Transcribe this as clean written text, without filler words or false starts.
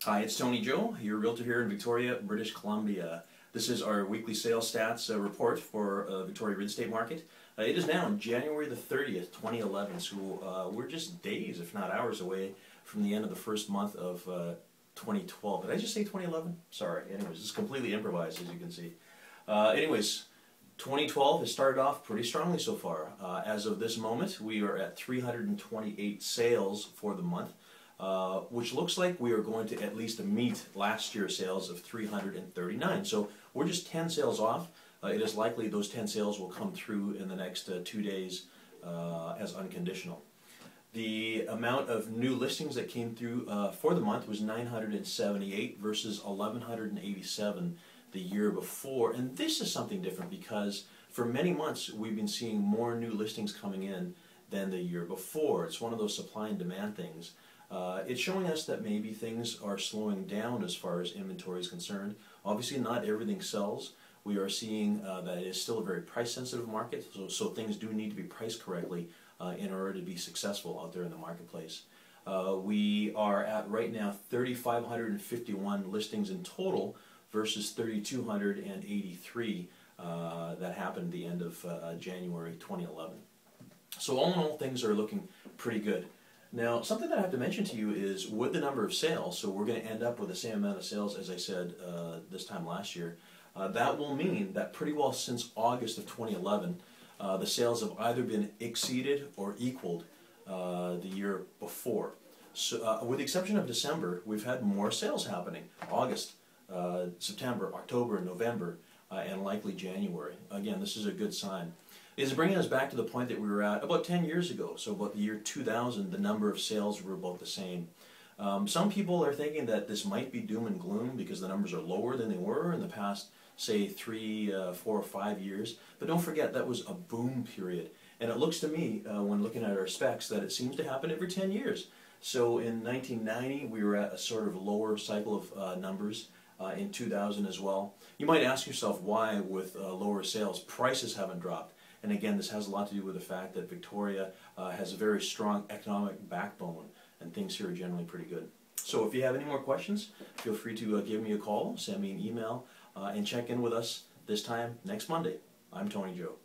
Hi, it's Tony Joe, your realtor here in Victoria, British Columbia. This is our weekly sales stats report for Victoria real estate market. It is now January the 30th, 2011, so we're just days, if not hours away from the end of the first month of 2012. Did I just say 2011? Sorry. Anyways, it's completely improvised, as you can see. Anyways, 2012 has started off pretty strongly so far. As of this moment, we are at 328 sales for the month. Which looks like we are going to at least meet last year's sales of 339. So we're just 10 sales off. It is likely those 10 sales will come through in the next 2 days as unconditional. The amount of new listings that came through for the month was 978 versus 1187 the year before. And this is something different because for many months we've been seeing more new listings coming in than the year before. It's one of those supply and demand things. It's showing us that maybe things are slowing down as far as inventory is concerned. Obviously not everything sells. We are seeing that it is still a very price sensitive market, so things do need to be priced correctly in order to be successful out there in the marketplace. We are at right now 3,551 listings in total versus 3,283 that happened at the end of January 2011. So all in all, things are looking pretty good. Now, something that I have to mention to you is with the number of sales, so we're going to end up with the same amount of sales as I said this time last year. That will mean that pretty well since August of 2011, the sales have either been exceeded or equaled the year before. So, with the exception of December, we've had more sales happening. August, September, October, November, and likely January. Again, this is a good sign. Is bringing us back to the point that we were at about 10 years ago. So about the year 2000, the number of sales were about the same. Some people are thinking that this might be doom and gloom because the numbers are lower than they were in the past, say, 3, 4, or 5 years. But don't forget, that was a boom period. And it looks to me, when looking at our specs, that it seems to happen every 10 years. So in 1990, we were at a sort of lower cycle of numbers. In 2000 as well. You might ask yourself why with lower sales, prices haven't dropped. And again, this has a lot to do with the fact that Victoria has a very strong economic backbone and things here are generally pretty good. So if you have any more questions, feel free to give me a call, send me an email, and check in with us this time next Monday. I'm Tony Joe.